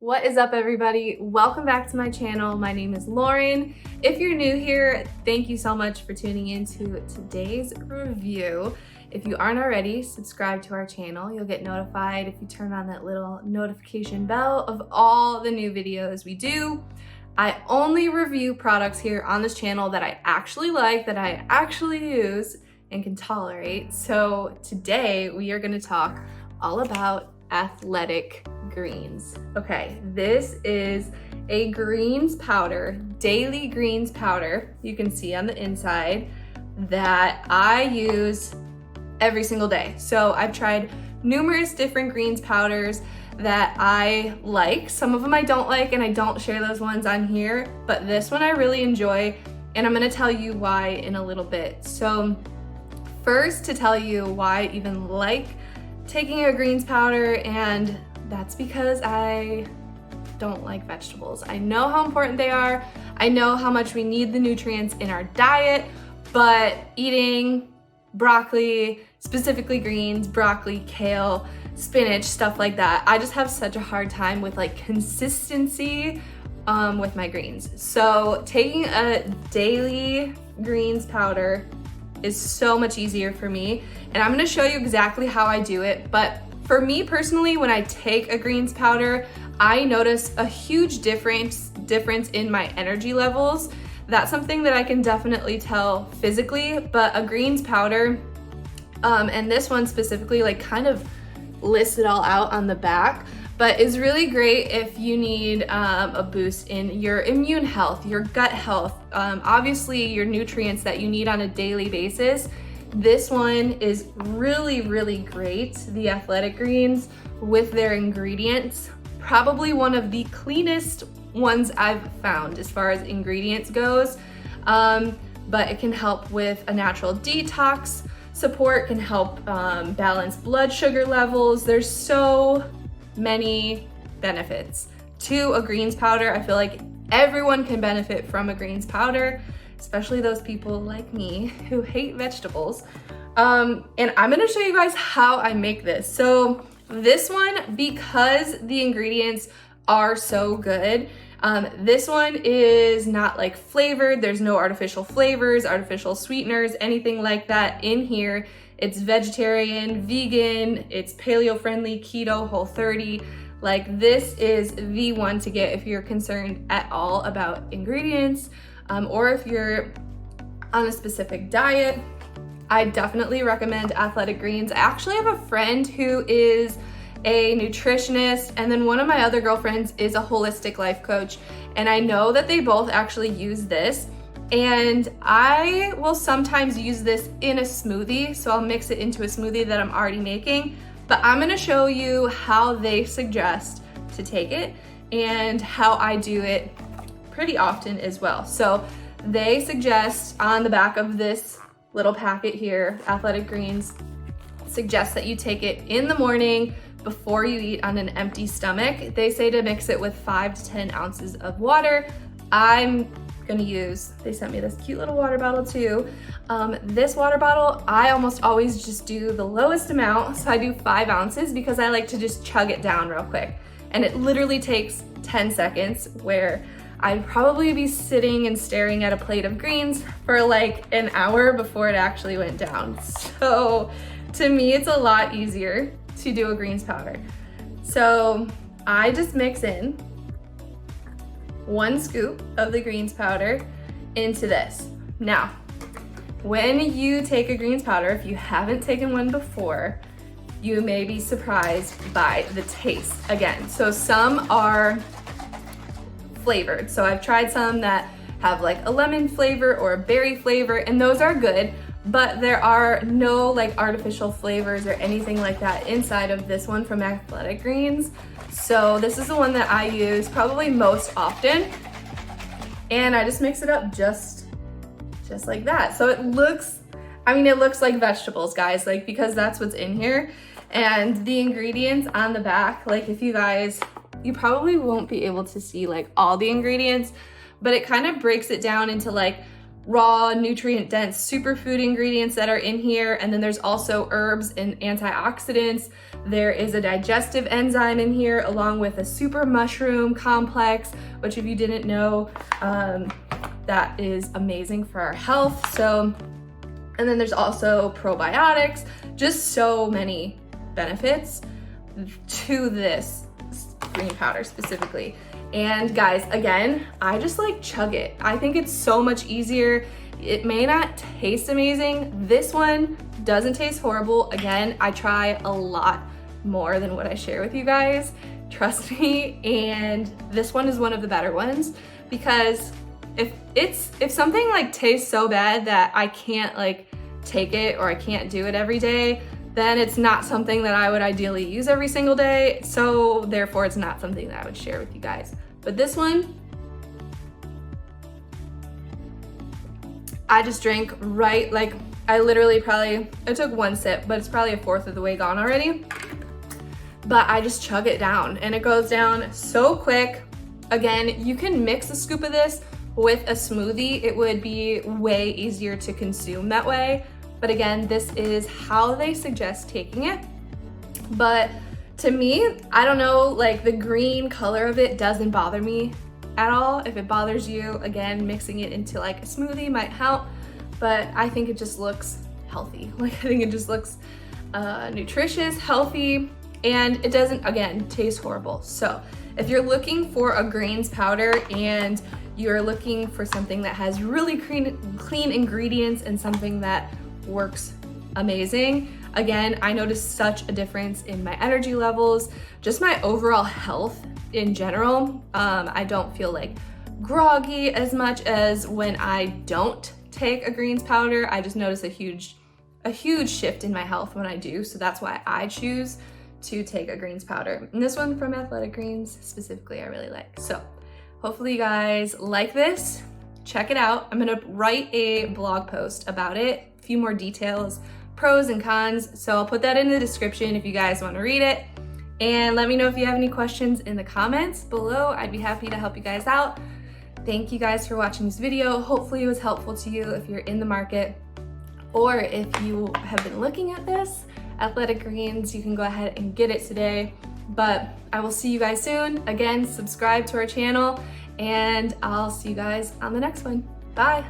What is up, everybody? Welcome back to my channel. My name is Lauren. If you're new here, thank you so much for tuning into today's review. If you aren't already, subscribe to our channel. You'll get notified if you turn on that little notification bell of all the new videos we do. I only review products here on this channel that I actually like, that I actually use and can tolerate. So today we are going to talk all about athletic greens. Okay, this is a greens powder, daily greens powder, you can see on the inside, that I use every single day. So I've tried numerous different greens powders that I like. Some of them I don't like, and I don't share those ones on here, but this one I really enjoy, and I'm gonna tell you why in a little bit. So first, to tell you why I even like taking a greens powder, and that's because I don't like vegetables. I know how important they are. I know how much we need the nutrients in our diet, but eating broccoli, specifically greens, broccoli, kale, spinach, stuff like that, I just have such a hard time with like consistency with my greens. So taking a daily greens powder is so much easier for me, and I'm gonna show you exactly how I do it. But for me personally, when I take a greens powder, I notice a huge difference in my energy levels. That's something that I can definitely tell physically, but a greens powder, and this one specifically, like kind of lists it all out on the back, but is really great if you need a boost in your immune health, your gut health, obviously your nutrients that you need on a daily basis. This one is really, really great. The Athletic Greens with their ingredients, probably one of the cleanest ones I've found as far as ingredients goes, but it can help with a natural detox support, can help balance blood sugar levels. There's so many benefits to a greens powder. I feel like everyone can benefit from a greens powder, especially those people like me who hate vegetables. And I'm gonna show you guys how I make this. So this one, because the ingredients are so good, this one is not like flavored. There's no artificial flavors, artificial sweeteners, anything like that in here. It's vegetarian, vegan, it's paleo friendly, keto, Whole30. Like, this is the one to get if you're concerned at all about ingredients, or if you're on a specific diet. I definitely recommend Athletic Greens. I actually have a friend who is a nutritionist, and then one of my other girlfriends is a holistic life coach, and I know that they both actually use this, and I will sometimes use this in a smoothie. So I'll mix it into a smoothie that I'm already making, but I'm gonna show you how they suggest to take it and how I do it pretty often as well. So they suggest on the back of this little packet here, Athletic Greens suggests that you take it in the morning before you eat on an empty stomach. They say to mix it with 5 to 10 ounces of water. I'm gonna use, they sent me this cute little water bottle too. This water bottle, I almost always just do the lowest amount. So I do 5 ounces because I like to just chug it down real quick. And it literally takes 10 seconds, where I'd probably be sitting and staring at a plate of greens for like an hour before it actually went down. So to me, it's a lot easier to do a greens powder. So I just mix in 1 scoop of the greens powder into this. Now, when you take a greens powder, if you haven't taken one before, you may be surprised by the taste. Again, so some are flavored. So I've tried some that have like a lemon flavor or a berry flavor, and those are good, but there are no like artificial flavors or anything like that inside of this one from Athletic Greens. So this is the one that I use probably most often, and I just mix it up just like that. So it looks, I mean, it looks like vegetables, guys, like, because that's what's in here. And the ingredients on the back, like, if you guys, you probably won't be able to see like all the ingredients, but it kind of breaks it down into like raw, nutrient-dense superfood ingredients that are in here. And then there's also herbs and antioxidants. There is a digestive enzyme in here, along with a super mushroom complex, which if you didn't know, that is amazing for our health. So, and then there's also probiotics, just so many benefits to this green powder specifically. And guys, again, I just like chug it. I think it's so much easier. It may not taste amazing. This one doesn't taste horrible. Again, I try a lot more than what I share with you guys, trust me. And this one is one of the better ones, because if something like tastes so bad that I can't like take it or I can't do it every day, then it's not something that I would ideally use every single day. So therefore it's not something that I would share with you guys. But this one, I just drank right, like I literally I took one sip, but it's probably a fourth of the way gone already. But I just chug it down and it goes down so quick. Again, you can mix a scoop of this with a smoothie. It would be way easier to consume that way. But again, this is how they suggest taking it. But to me, I don't know, like the green color of it doesn't bother me at all. If it bothers you, again, mixing it into like a smoothie might help, but I think it just looks healthy. Like I think it just looks nutritious, healthy, and it doesn't, again, taste horrible. So if you're looking for a greens powder and you're looking for something that has really clean ingredients and something that works amazing, again, I noticed such a difference in my energy levels, just my overall health in general. I don't feel like groggy as much as when I don't take a greens powder. I just notice a huge shift in my health when I do. So that's why I choose to take a greens powder. And this one from Athletic Greens specifically, I really like. So hopefully you guys like this. Check it out. I'm gonna write a blog post about it, a few more details, pros and cons. So I'll put that in the description if you guys want to read it. And let me know if you have any questions in the comments below. I'd be happy to help you guys out. Thank you guys for watching this video. Hopefully it was helpful to you if you're in the market, or if you have been looking at this, Athletic Greens, you can go ahead and get it today. But I will see you guys soon. Again, subscribe to our channel, and I'll see you guys on the next one. Bye.